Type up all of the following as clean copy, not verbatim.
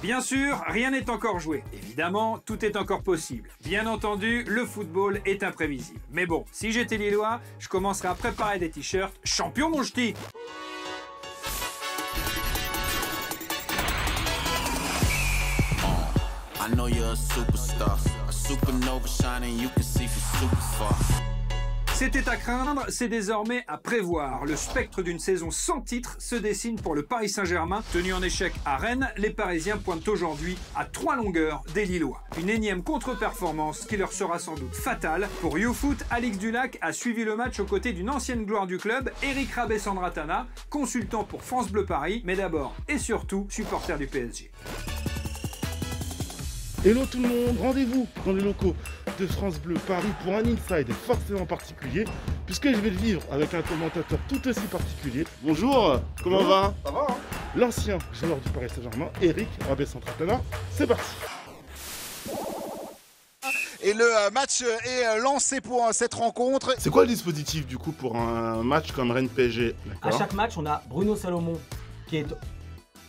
Bien sûr, rien n'est encore joué. Évidemment, tout est encore possible. Bien entendu, le football est imprévisible. Mais bon, si j'étais Lillois, je commencerais à préparer des t-shirts « Champion mon ch'ti ». I know you're a superstar, a supernova shining, you can see from super far. C'était à craindre, c'est désormais à prévoir. Le spectre d'une saison sans titre se dessine pour le Paris Saint-Germain. Tenu en échec à Rennes, les Parisiens pointent aujourd'hui à 3 longueurs des Lillois. Une énième contre-performance qui leur sera sans doute fatale. Pour YouFoot, Alix Dulac a suivi le match aux côtés d'une ancienne gloire du club, Eric Rabé-Sandratana, consultant pour France Bleu Paris, mais d'abord et surtout supporter du PSG. Hello tout le monde, rendez-vous dans les locaux de France Bleu Paris pour un inside forcément particulier, puisque je vais le vivre avec un commentateur tout aussi particulier. Bonjour, comment va? Ça va, hein? L'ancien joueur du Paris Saint-Germain, Eric Rabé-Sandratana, c'est parti. Et le match est lancé pour cette rencontre. C'est quoi le dispositif du coup pour un match comme Rennes-PSG? À chaque match, on a Bruno Salomon qui est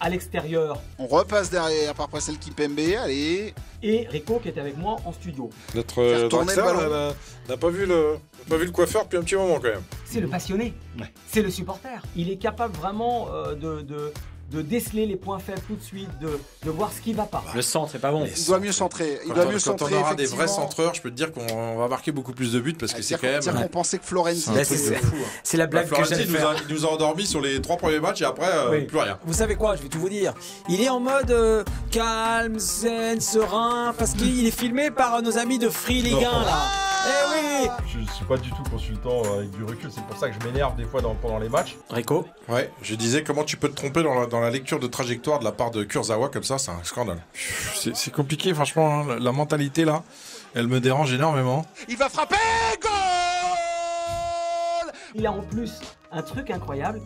à l'extérieur. On repasse derrière par Pascal Kimpembe, allez. Et Rico qui est avec moi en studio. Notre Draxler n'a pas vu le coiffeur depuis un petit moment quand même. C'est le passionné, c'est le supporter. Il est capable vraiment de déceler les points faibles tout de suite, de voir ce qui va pas. Le centre, c'est pas bon. Il doit mieux centrer. Quand on aura des vrais centreurs, je peux te dire qu'on va marquer beaucoup plus de buts parce que c'est quand même... On pensait que Florenzi... C'est la blague que j'allais faire. Il nous a endormis sur les 3 premiers matchs et après, plus rien. Vous savez quoi, je vais tout vous dire. Il est en mode calme, zen, serein, parce qu'il est filmé par nos amis de Free Ligue 1 là. Eh oui! Je suis pas du tout consultant avec du recul, c'est pour ça que je m'énerve des fois pendant les matchs. Rico? Ouais, je disais comment tu peux te tromper dans la lecture de trajectoire de la part de Kurzawa comme ça, c'est un scandale. C'est compliqué franchement, hein. La mentalité là, elle me dérange énormément. Il va frapper, goal! Il a en plus un truc incroyable,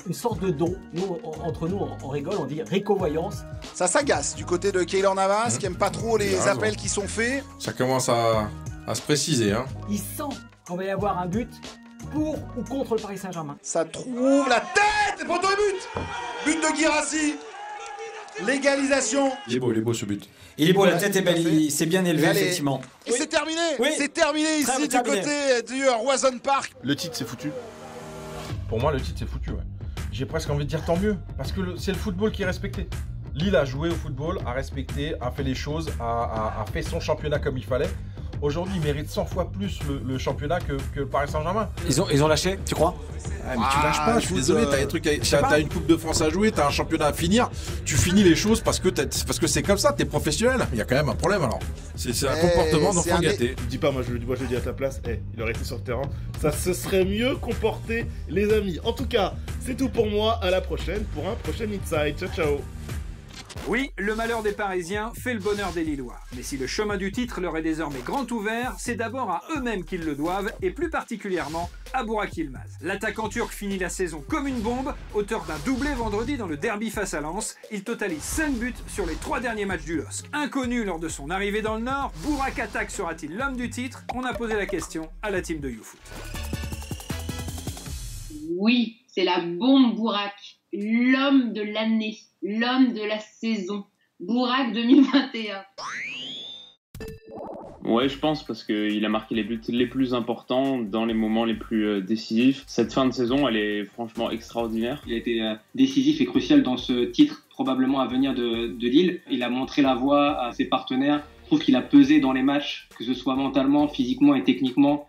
une sorte de don. Nous, entre nous, on rigole, on dit Rico-voyance. Ça s'agace du côté de Keylor Navas, qui aime pas trop les appels qui sont faits. Ça commence à se préciser, hein. Il sent qu'on va y avoir un but pour ou contre le Paris Saint-Germain. Ça trouve la tête et poteau et but. But de Guirassy. L'égalisation. Il est beau ce but. Il est beau, la tête est belle, il s'est bien élevé, Allez. effectivement. Et c'est terminé. Oui. C'est terminé ici du terminé. côté du Roison Park. Le titre c'est foutu. Pour moi, le titre c'est foutu, ouais. J'ai presque envie de dire tant mieux, parce que c'est le football qui est respecté. Lille a joué au football, a respecté, a fait les choses, a fait son championnat comme il fallait. Aujourd'hui, il mérite 100 fois plus le championnat que le Paris Saint-Germain. Ils ont lâché, tu crois? Ah, mais tu lâches pas, je suis désolé, t'as des trucs, t'as une Coupe de France à jouer, t'as un championnat à finir, tu finis les choses parce que c'est comme ça, t'es professionnel. Il y a quand même un problème alors. C'est un comportement d'enfant gâté. Je dis pas, moi je le dis à ta place, il aurait été sur le terrain, ça se serait mieux comporté les amis. En tout cas, c'est tout pour moi, à la prochaine pour un prochain Inside. Ciao ciao. Oui, le malheur des Parisiens fait le bonheur des Lillois. Mais si le chemin du titre leur est désormais grand ouvert, c'est d'abord à eux-mêmes qu'ils le doivent, et plus particulièrement à Burak Yılmaz. L'attaquant turc finit la saison comme une bombe, auteur d'un doublé vendredi dans le derby face à Lens. Il totalise 5 buts sur les 3 derniers matchs du LOSC. Inconnu lors de son arrivée dans le Nord, Burak Atak sera-t-il l'homme du titre? On a posé la question à la team de YouFoot. Oui, c'est la bombe Burak, l'homme de l'année, l'homme de la saison, Burak 2021. Ouais, je pense parce qu'il a marqué les buts les plus importants dans les moments les plus décisifs. Cette fin de saison, elle est franchement extraordinaire. Il a été décisif et crucial dans ce titre probablement à venir de Lille. Il a montré la voie à ses partenaires. Je trouve qu'il a pesé dans les matchs, que ce soit mentalement, physiquement et techniquement,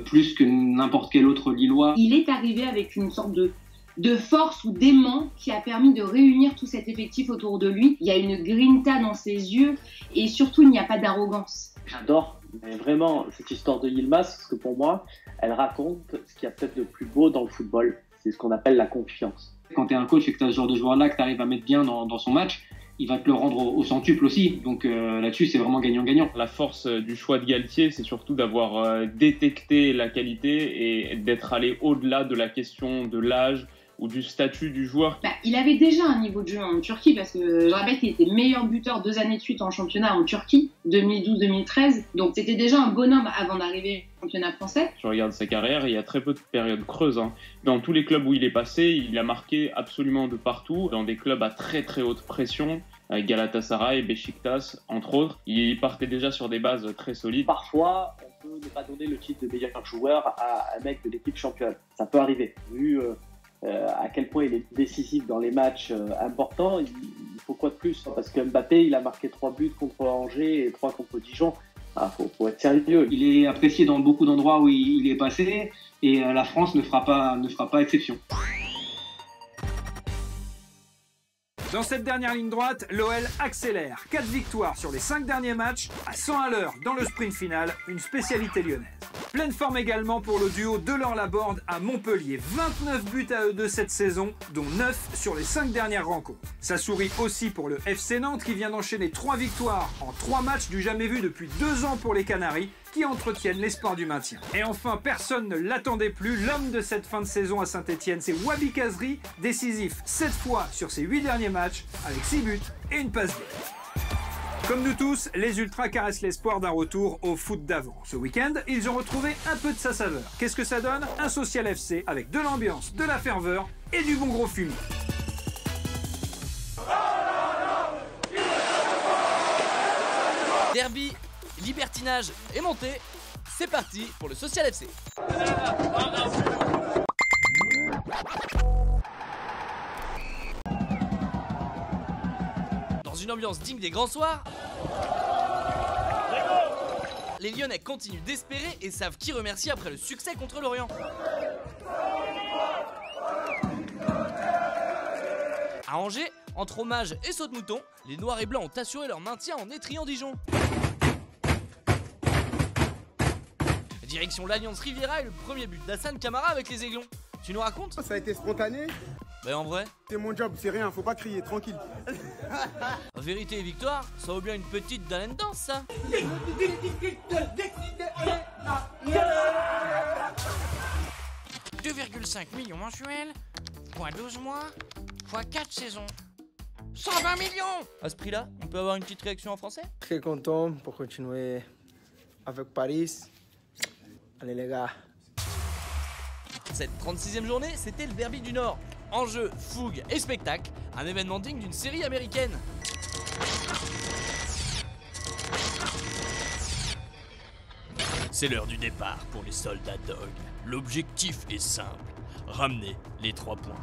plus que n'importe quel autre Lillois. Il est arrivé avec une sorte de force ou d'aimant qui a permis de réunir tout cet effectif autour de lui. Il y a une grinta dans ses yeux et surtout il n'y a pas d'arrogance. J'adore vraiment cette histoire de Yılmaz parce que pour moi, elle raconte ce qu'il y a peut-être de plus beau dans le football. C'est ce qu'on appelle la confiance. Quand tu es un coach et que tu as ce genre de joueur-là que tu arrives à mettre bien dans son match, il va te le rendre au centuple aussi. Donc là-dessus, c'est vraiment gagnant-gagnant. La force du choix de Galtier, c'est surtout d'avoir détecté la qualité et d'être allé au-delà de la question de l'âge ou du statut du joueur. Il avait déjà un niveau de jeu en Turquie parce que je rappelle qu'il était meilleur buteur 2 années de suite en championnat en Turquie, 2012-2013. Donc c'était déjà un bonhomme avant d'arriver au championnat français. Je regarde sa carrière, il y a très peu de périodes creuses. Dans tous les clubs où il est passé, il a marqué absolument de partout. Dans des clubs à très très haute pression, Galatasaray, Beşiktaş, entre autres. Il partait déjà sur des bases très solides. Parfois, on peut ne pas donner le titre de meilleur joueur à un mec de l'équipe championne. Ça peut arriver. Vu à quel point il est décisif dans les matchs importants, il faut quoi de plus? Parce que Mbappé, il a marqué 3 buts contre Angers et 3 contre Dijon. Faut être sérieux. Il est apprécié dans beaucoup d'endroits où il est passé et la France ne fera pas exception. Dans cette dernière ligne droite, l'OL accélère. 4 victoires sur les 5 derniers matchs, à 100 à l'heure dans le sprint final, une spécialité lyonnaise. Pleine forme également pour le duo Delors-Laborde à Montpellier. 29 buts à eux deux cette saison, dont 9 sur les 5 dernières rencontres. Ça sourit aussi pour le FC Nantes qui vient d'enchaîner 3 victoires en 3 matchs du jamais vu depuis 2 ans pour les Canaries, qui entretiennent l'espoir du maintien. Et enfin, personne ne l'attendait plus, l'homme de cette fin de saison à Saint-Etienne, c'est Wabi Kazri, décisif 7 fois sur ses 8 derniers matchs, avec 6 buts et une passe D. Comme nous tous, les Ultras caressent l'espoir d'un retour au foot d'avant. Ce week-end, ils ont retrouvé un peu de sa saveur. Qu'est-ce que ça donne? Un Social FC avec de l'ambiance, de la ferveur et du bon gros fumier. Derby, libertinage et montée, c'est parti pour le Social FC. Dans une ambiance digne des grands soirs, les Lyonnais continuent d'espérer et savent qui remercier après le succès contre Lorient. À Angers, entre hommage et saut de mouton, les Noirs et Blancs ont assuré leur maintien en étriant Dijon. Direction l'Alliance Riviera et le premier but d'Hassan Kamara avec les Aiglons. Tu nous racontes? Ça a été spontané. Ben en vrai, c'est mon job, c'est rien, faut pas crier, tranquille. Vérité et victoire, ça vaut bien une petite Dalen Dance, ça. 2,5 millions mensuels, fois 12 mois, fois 4 saisons. 120 millions! À ce prix-là, on peut avoir une petite réaction en français? Très content pour continuer avec Paris. Allez les gars. Cette 36e journée, c'était le Derby du Nord. Enjeu, fougue et spectacle, un événement digne d'une série américaine. C'est l'heure du départ pour les soldats Dog. L'objectif est simple, ramener les 3 points.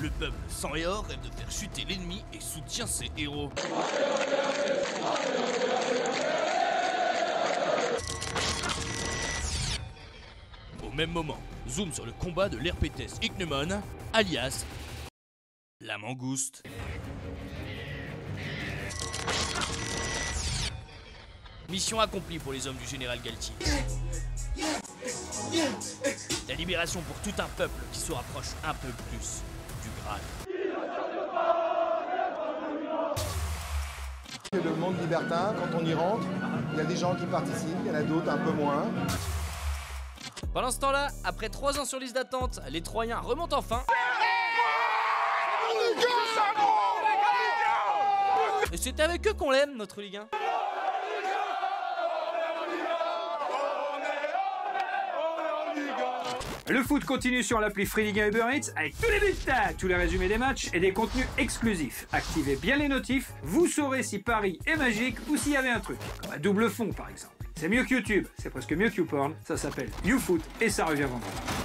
Le peuple sang et or rêve de faire chuter l'ennemi et soutient ses héros. Au même moment, zoom sur le combat de l'Herpétès Ichneumon, alias la mangouste. Mission accomplie pour les hommes du général Galtier. La libération pour tout un peuple qui se rapproche un peu plus du Graal. C'est le monde libertin, quand on y rentre, il y a des gens qui participent, il y en a d'autres un peu moins. Pendant ce temps-là, après 3 ans sur liste d'attente, les Troyens remontent enfin. Et c'est avec eux qu'on l'aime, notre Ligue 1. Le foot continue sur l'appli Free Ligue 1 Uber Eats avec tous les buts, tous les résumés des matchs et des contenus exclusifs. Activez bien les notifs, vous saurez si Paris est magique ou s'il y avait un truc, comme un double fond par exemple. C'est mieux que YouTube, c'est presque mieux que YouPorn, ça s'appelle YouFoot et ça revient vendredi.